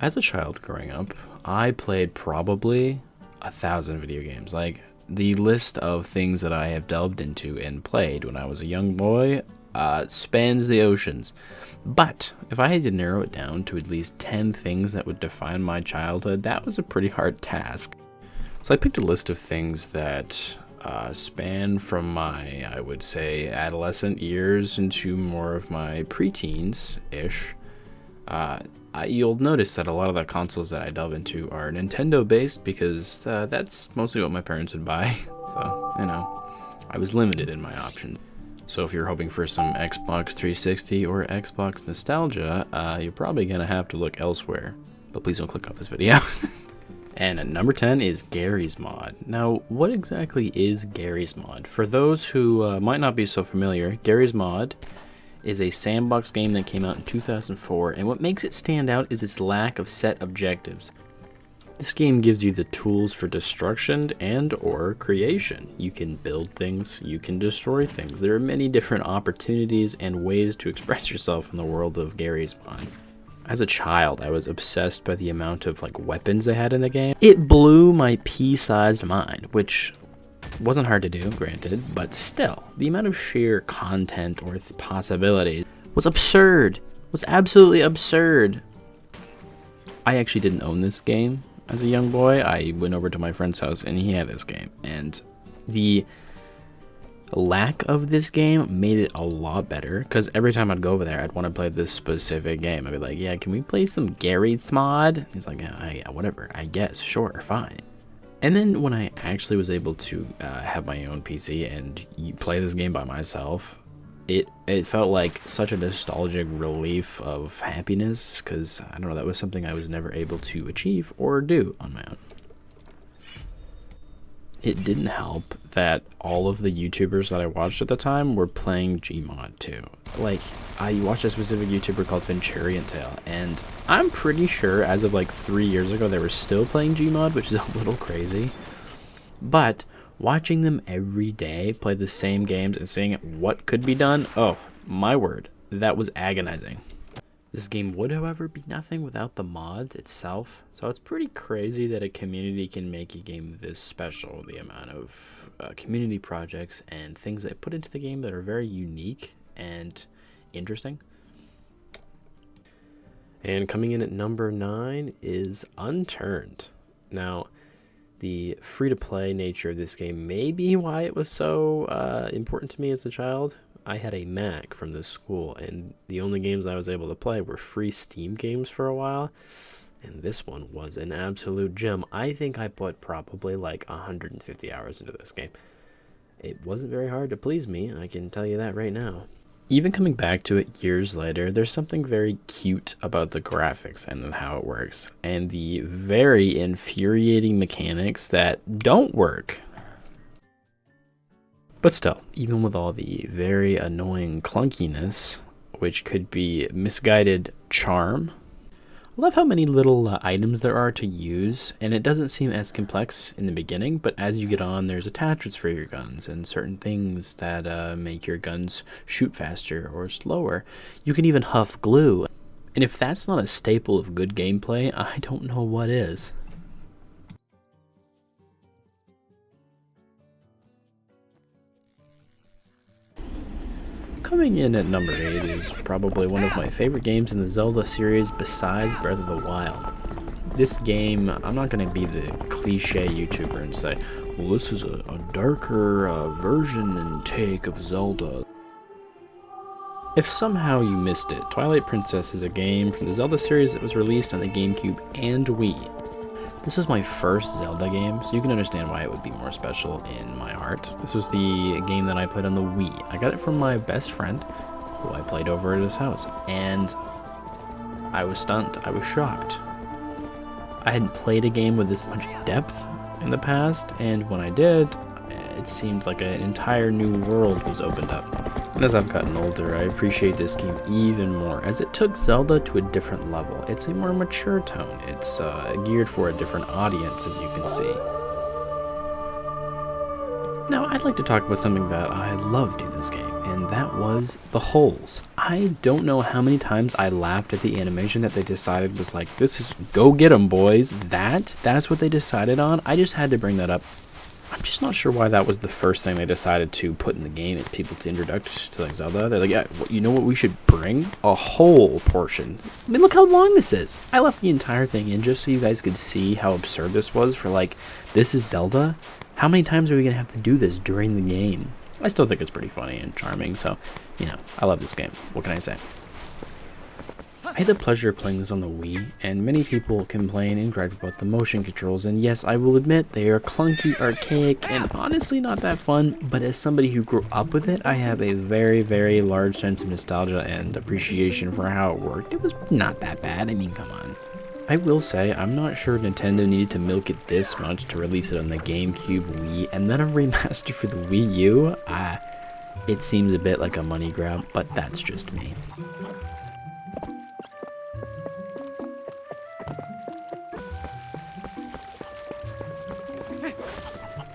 As a child growing up, I played probably 1,000 video games. Like, the list of things that I have delved into and played when I was a young boy spans the oceans. But if I had to narrow it down to at least 10 things that would define my childhood, that was a pretty hard task. So I picked a list of things that span from my, I would say, adolescent years into more of my preteens-ish. You'll notice that a lot of the consoles that I delve into are Nintendo based because that's mostly what my parents would buy. So, I was limited in my options. So if you're hoping for some Xbox 360 or Xbox nostalgia, you're probably going to have to look elsewhere. But please don't click off this video. And at number 10 is Garry's Mod. Now, what exactly is Garry's Mod? For those who might not be so familiar, Garry's Mod is a sandbox game that came out in 2004, and what makes it stand out is its lack of set objectives. This game gives you the tools for destruction and or creation. You can build things, you can destroy things. There are many different opportunities and ways to express yourself in the world of Garry's Mod. As a child, I was obsessed by the amount of weapons they had in the game. It blew my pea-sized mind, which wasn't hard to do, granted, but still, the amount of sheer content or possibilities was absurd. Was absolutely absurd. I actually didn't own this game as a young boy. I went over to my friend's house and he had this game, and the lack of this game made it a lot better, because every time I'd go over there, I'd want to play this specific game. I'd be like, yeah, can we play some Garry's Mod? He's like, yeah, whatever, I guess, sure, fine. And then when I actually was able to have my own PC and play this game by myself, it felt like such a nostalgic relief of happiness, because, I don't know, that was something I was never able to achieve or do on my own. It didn't help that all of the YouTubers that I watched at the time were playing Gmod too. I watched a specific YouTuber called Venturian Tale, and I'm pretty sure as of 3 years ago they were still playing Gmod, which is a little crazy. But watching them every day play the same games and seeing what could be done, oh my word, that was agonizing. This game would, however, be nothing without the mods itself, so it's pretty crazy that a community can make a game this special. The amount of community projects and things that put into the game that are very unique and interesting. And coming in at number 9 is Unturned. Now, the free-to-play nature of this game may be why it was so important to me as a child. I had a Mac from this school, and the only games I was able to play were free Steam games for a while, and this one was an absolute gem. I think I put probably 150 hours into this game. It wasn't very hard to please me, I can tell you that right now. Even coming back to it years later, there's something very cute about the graphics and how it works, and the very infuriating mechanics that don't work. But still, even with all the very annoying clunkiness, which could be misguided charm, I love how many little items there are to use, and it doesn't seem as complex in the beginning, but as you get on, there's attachments for your guns and certain things that make your guns shoot faster or slower. You can even huff glue, and if that's not a staple of good gameplay, I don't know what is. Coming in at number 8 is probably one of my favorite games in the Zelda series besides Breath of the Wild. This game, I'm not going to be the cliche YouTuber and say, well, this is a darker version and take of Zelda. If somehow you missed it, Twilight Princess is a game from the Zelda series that was released on the GameCube and Wii. This was my first Zelda game, so you can understand why it would be more special in my heart. This was the game that I played on the Wii. I got it from my best friend, who I played over at his house, and I was stunned. I was shocked. I hadn't played a game with this much depth in the past, and when I did, it seemed like an entire new world was opened up. And as I've gotten older, I appreciate this game even more, as it took Zelda to a different level. It's a more mature tone. It's geared for a different audience, as you can see. Now, I'd like to talk about something that I loved in this game, and that was the holes. I don't know how many times I laughed at the animation that they decided was like, this is go get 'em, boys. That's what they decided on. I just had to bring that up. I'm just not sure why that was the first thing they decided to put in the game as people to introduce to like Zelda. They're like, yeah, you know what we should bring? A whole portion. I mean, look how long this is. I left the entire thing in just so you guys could see how absurd this was for like, this is Zelda? How many times are we going to have to do this during the game? I still think it's pretty funny and charming, so, you know, I love this game. What can I say? I had the pleasure of playing this on the Wii, and many people complain and gripe about the motion controls, and yes, I will admit they are clunky, archaic, and honestly not that fun, but as somebody who grew up with it, I have a very, very large sense of nostalgia and appreciation for how it worked. It was not that bad, I mean, come on. I will say, I'm not sure Nintendo needed to milk it this much to release it on the GameCube, Wii, and then a remaster for the Wii U. It seems a bit like a money grab, but that's just me.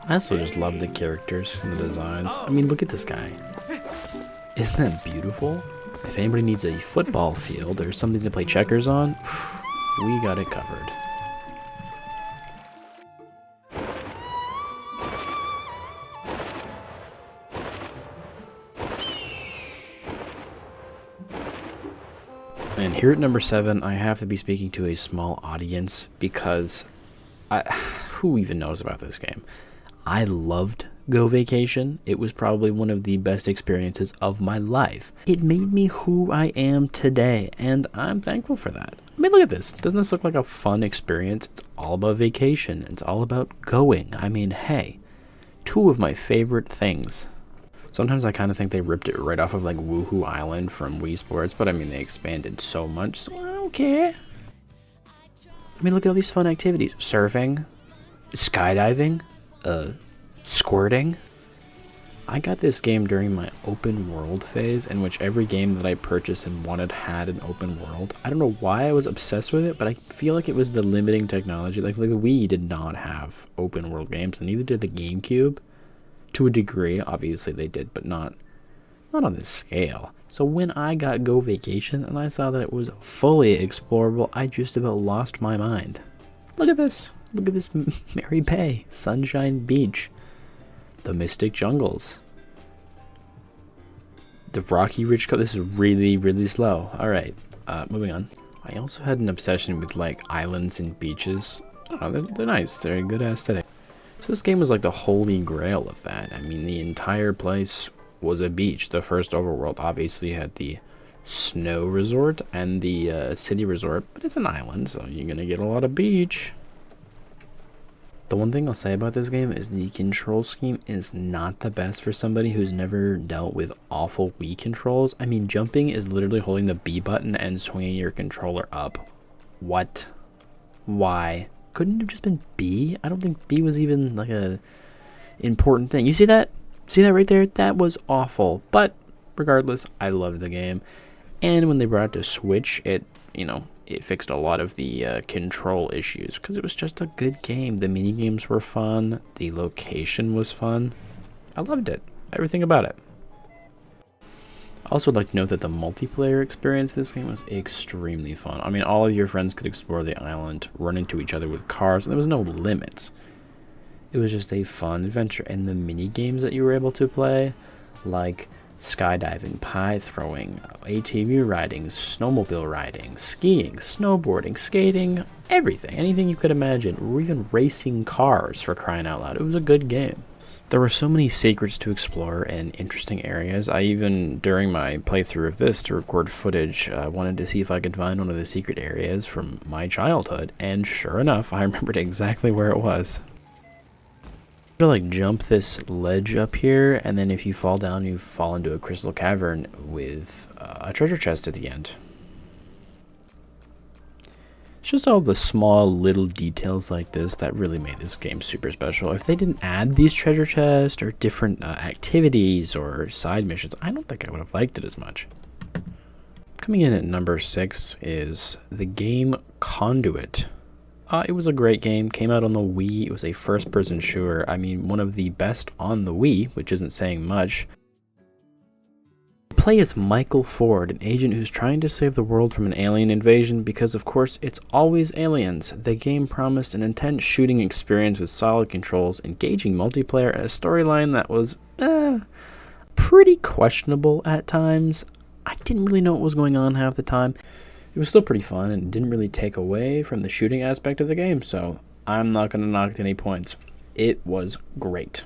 I also just love the characters and the designs. I mean, look at this guy. Isn't that beautiful? If anybody needs a football field or something to play checkers on, we got it covered. And here at number 7, I have to be speaking to a small audience because who even knows about this game? I loved Go Vacation. It was probably one of the best experiences of my life. It made me who I am today, and I'm thankful for that. I mean, look at this. Doesn't this look like a fun experience? It's all about vacation. It's all about going. I mean, hey, two of my favorite things. Sometimes I kind of think they ripped it right off of like Woohoo Island from Wii Sports, but I mean, they expanded so much, so I don't care. I mean, look at all these fun activities. Surfing, skydiving, squirting. I got this game during my open world phase, in which every game that I purchased and wanted had an open world. I don't know why I was obsessed with it, but I feel like it was the limiting technology. Like the Wii did not have open world games, and neither did the GameCube. To a degree, obviously they did, but not on this scale. So when I got Go Vacation and I saw that it was fully explorable, I just about lost my mind. Look at this. Look at this Mary Bay, Sunshine Beach, the Mystic Jungles, the Rocky Ridge Coast. This is really, really slow. All right, moving on. I also had an obsession with like islands and beaches. Oh, they're nice. They're a good aesthetic. So this game was like the holy grail of that. I mean, the entire place was a beach. The first overworld obviously had the snow resort and the city resort, but it's an island, so you're gonna get a lot of beach. The one thing I'll say about this game is the control scheme is not the best for somebody who's never dealt with awful Wii controls. I mean, jumping is literally holding the B button and swinging your controller up. What? Why? Couldn't it have just been B? I don't think B was even like a important thing. You see that? See that right there? That was awful. But regardless, I loved the game. And when they brought it to Switch, it fixed a lot of the control issues because it was just a good game. The mini games were fun. The location was fun. I loved it. Everything about it. I also would like to note that the multiplayer experience of this game was extremely fun. I mean, all of your friends could explore the island, run into each other with cars, and there was no limits. It was just a fun adventure. And the mini games that you were able to play, like skydiving, pie throwing, ATV riding, snowmobile riding, skiing, snowboarding, skating, everything, anything you could imagine, or even racing cars, for crying out loud. It was a good game. There were so many secrets to explore and interesting areas. I even, during my playthrough of this to record footage, wanted to see if I could find one of the secret areas from my childhood, and sure enough, I remembered exactly where it was. To like jump this ledge up here, and then if you fall down, you fall into a crystal cavern with a treasure chest at the end. It's just all the small little details like this that really made this game super special. If they didn't add these treasure chests or different activities or side missions, I don't think I would have liked it as much. Coming in at number 6 is the game Conduit. It was a great game, came out on the Wii. It was a first-person shooter. I mean, one of the best on the Wii, which isn't saying much. play as Michael Ford, an agent who's trying to save the world from an alien invasion because, of course, it's always aliens. The game promised an intense shooting experience with solid controls, engaging multiplayer, and a storyline that was, pretty questionable at times. I didn't really know what was going on half the time. It was still pretty fun and didn't really take away from the shooting aspect of the game, so I'm not going to knock any points. It was great.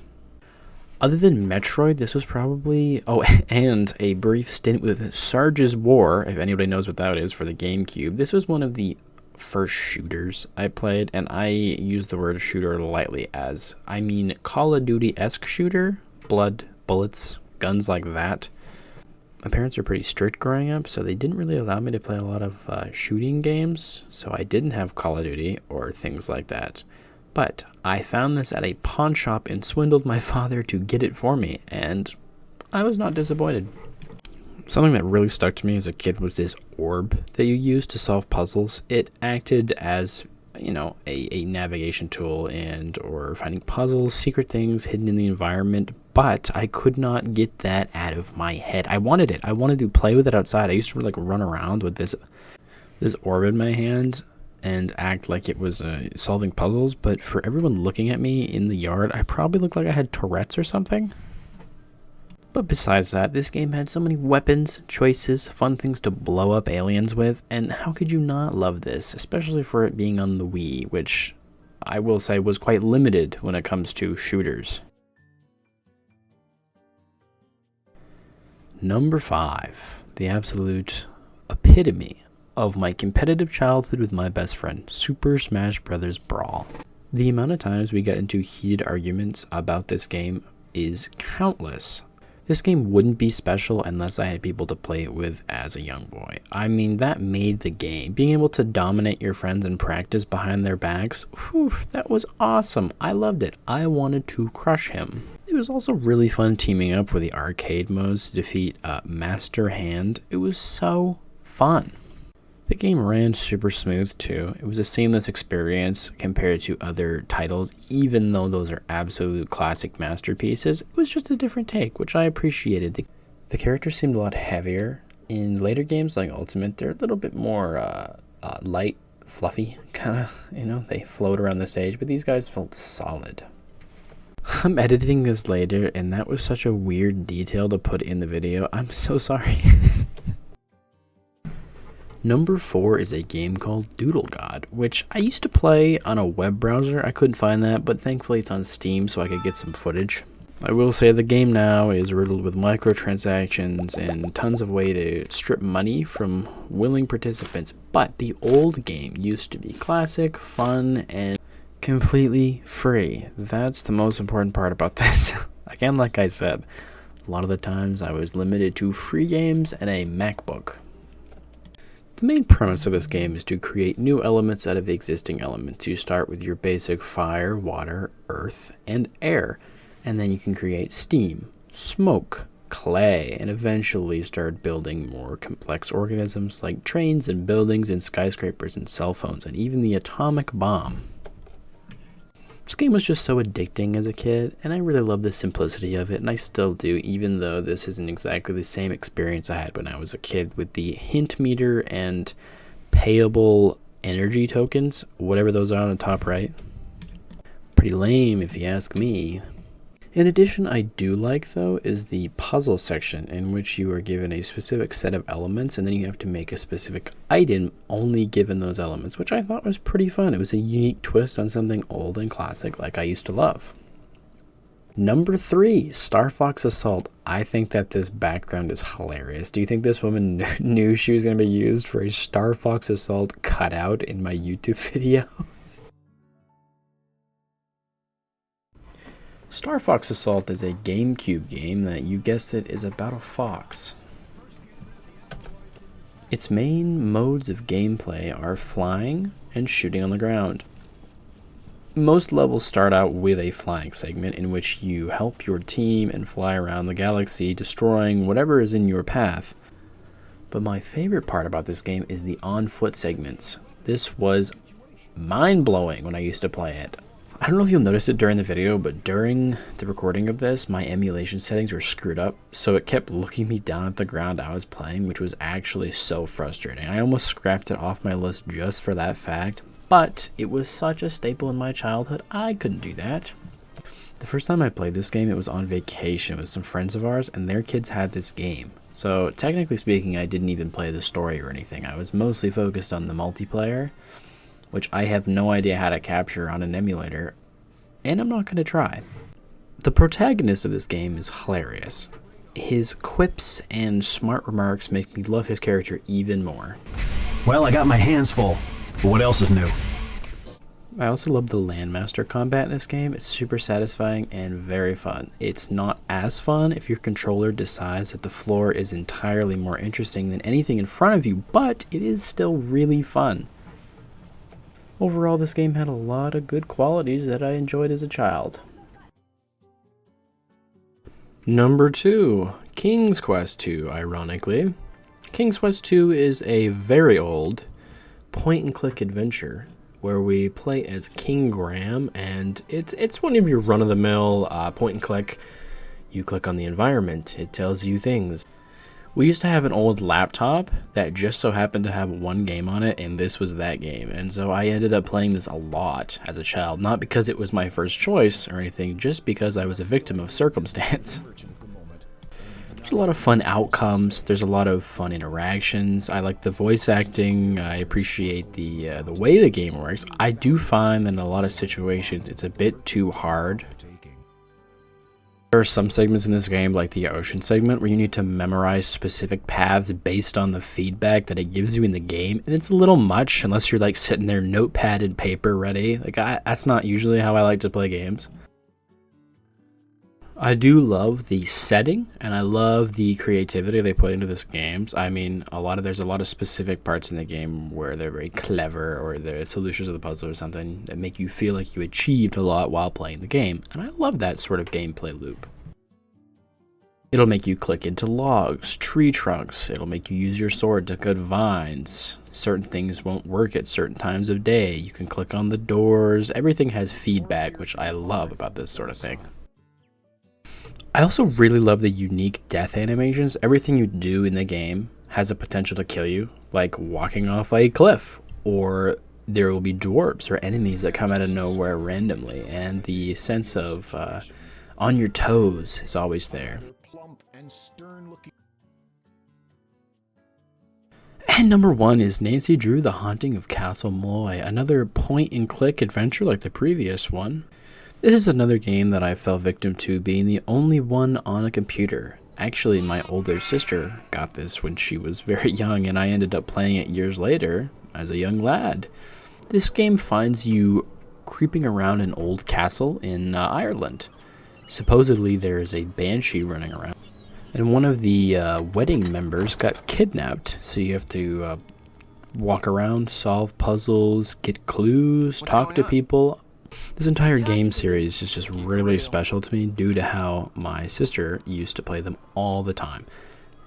Other than Metroid, this was probably... Oh, and a brief stint with Sarge's War, if anybody knows what that is, for the GameCube. This was one of the first shooters I played, and I use the word shooter lightly as, I mean Call of Duty-esque shooter, blood, bullets, guns like that. My parents were pretty strict growing up, so they didn't really allow me to play a lot of shooting games, so I didn't have Call of Duty or things like that. But I found this at a pawn shop and swindled my father to get it for me, and I was not disappointed. Something that really stuck to me as a kid was this orb that you used to solve puzzles. It acted as, you know, a navigation tool and or finding puzzles, secret things hidden in the environment, but I could not get that out of my head. I wanted it. I wanted to play with it outside. I used to like run around with this orb in my hand and act like it was solving puzzles, but for everyone looking at me in the yard, I probably looked like I had Tourette's or something. But besides that, this game had so many weapons, choices, fun things to blow up aliens with, and how could you not love this, especially for it being on the Wii, which I will say was quite limited when it comes to shooters. Number 5, the absolute epitome of my competitive childhood with my best friend, Super Smash Bros. Brawl. The amount of times we got into heated arguments about this game is countless. This game wouldn't be special unless I had people to play it with as a young boy. I mean, that made the game. Being able to dominate your friends and practice behind their backs, whew, that was awesome. I loved it. I wanted to crush him. It was also really fun teaming up with the arcade modes to defeat Master Hand. It was so fun. The game ran super smooth too. It was a seamless experience compared to other titles, even though those are absolute classic masterpieces. It was just a different take, which I appreciated. The characters seemed a lot heavier. In later games like Ultimate, they're a little bit more light, fluffy, kind of, you know, they float around the stage, but these guys felt solid. I'm editing this later, and that was such a weird detail to put in the video. I'm so sorry. Number 4 is a game called Doodle God, which I used to play on a web browser. I couldn't find that, but thankfully it's on Steam so I could get some footage. I will say the game now is riddled with microtransactions and tons of way to strip money from willing participants, but the old game used to be classic, fun, and completely free. That's the most important part about this. Again, like I said, a lot of the times I was limited to free games and a MacBook. The main premise of this game is to create new elements out of the existing elements. You start with your basic fire, water, earth, and air, and then you can create steam, smoke, clay, and eventually start building more complex organisms like trains and buildings and skyscrapers and cell phones and even the atomic bomb. This game was just so addicting as a kid, and I really love the simplicity of it, and I still do, even though this isn't exactly the same experience I had when I was a kid with the hint meter and payable energy tokens, whatever those are on the top right. Pretty lame if you ask me. In addition, I do like, though, is the puzzle section in which you are given a specific set of elements and then you have to make a specific item only given those elements, which I thought was pretty fun. It was a unique twist on something old and classic like I used to love. Number 3, Star Fox Assault. I think that this background is hilarious. Do you think this woman knew she was going to be used for a Star Fox Assault cutout in my YouTube video? Star Fox Assault is a GameCube game that, you guessed it, is about a fox. Its main modes of gameplay are flying and shooting on the ground. Most levels start out with a flying segment in which you help your team and fly around the galaxy, destroying whatever is in your path. But my favorite part about this game is the on-foot segments. This was mind-blowing when I used to play it. I don't know if you'll notice it during the video, but during the recording of this, my emulation settings were screwed up, so it kept looking me down at the ground I was playing, which was actually so frustrating. I almost scrapped it off my list just for that fact, but it was such a staple in my childhood, I couldn't do that. The first time I played this game, it was on vacation with some friends of ours, and their kids had this game. So technically speaking, I didn't even play the story or anything. I was mostly focused on the multiplayer, which I have no idea how to capture on an emulator, and I'm not going to try. The protagonist of this game is hilarious. His quips and smart remarks make me love his character even more. Well, I got my hands full, but what else is new? I also love the Landmaster combat in this game. It's super satisfying and very fun. It's not as fun if your controller decides that the floor is entirely more interesting than anything in front of you, but it is still really fun. Overall, this game had a lot of good qualities that I enjoyed as a child. Number 2, King's Quest II, ironically. King's Quest II is a very old point-and-click adventure where we play as King Graham, and it's one of your run-of-the-mill point-and-click. You click on the environment, it tells you things. We used to have an old laptop that just so happened to have one game on it, and this was that game. And so I ended up playing this a lot as a child, not because it was my first choice or anything, just because I was a victim of circumstance. There's a lot of fun outcomes, there's a lot of fun interactions. I like the voice acting, I appreciate the way the game works. I do find that in a lot of situations it's a bit too hard. There are some segments in this game, like the ocean segment, where you need to memorize specific paths based on the feedback that it gives you in the game, and it's a little much unless you're like sitting there notepad and paper ready. Like that's not usually how I like to play games. I do love the setting, and I love the creativity they put into this game. I mean, there's a lot of specific parts in the game where they're very clever, or the solutions of the puzzle or something that make you feel like you achieved a lot while playing the game, and I love that sort of gameplay loop. It'll make you click into logs, tree trunks, it'll make you use your sword to cut vines. Certain things won't work at certain times of day. You can click on the doors. Everything has feedback, which I love about this sort of thing. I also really love the unique death animations. Everything you do in the game has a potential to kill you, like walking off a cliff, or there will be dwarves or enemies that come out of nowhere randomly, and the sense of on your toes is always there. And number 1 is Nancy Drew: The Haunting of Castle Moy, another point-and-click adventure like the previous one. This is another game that I fell victim to being the only one on a computer. Actually, my older sister got this when she was very young, and I ended up playing it years later as a young lad. This game finds you creeping around an old castle in Ireland. Supposedly there is a banshee running around, and one of the wedding members got kidnapped, so you have to walk around, solve puzzles, get clues, talk to people. This entire game series is just really special to me due to how my sister used to play them all the time.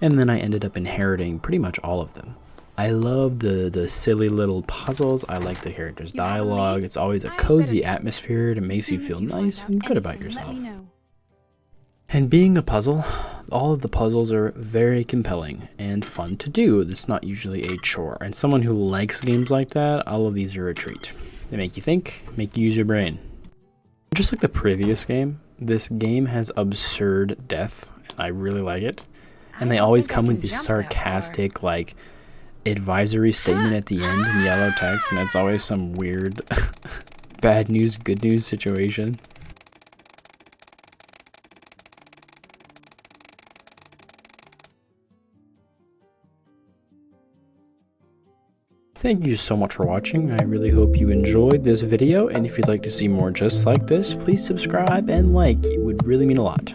And then I ended up inheriting pretty much all of them. I love the silly little puzzles. I like the characters' dialogue. It's always a cozy atmosphere that makes you feel nice and good about yourself. And being a puzzle, all of the puzzles are very compelling and fun to do. It's not usually a chore. And someone who likes games like that, all of these are a treat. They make you think, make you use your brain. Just like the previous game, this game has absurd death, and I really like it. And they always come with this sarcastic, like, advisory statement at the end in yellow text, and it's always some weird bad news, good news situation. Thank you so much for watching. I really hope you enjoyed this video, and if you'd like to see more just like this, please subscribe and like. It would really mean a lot.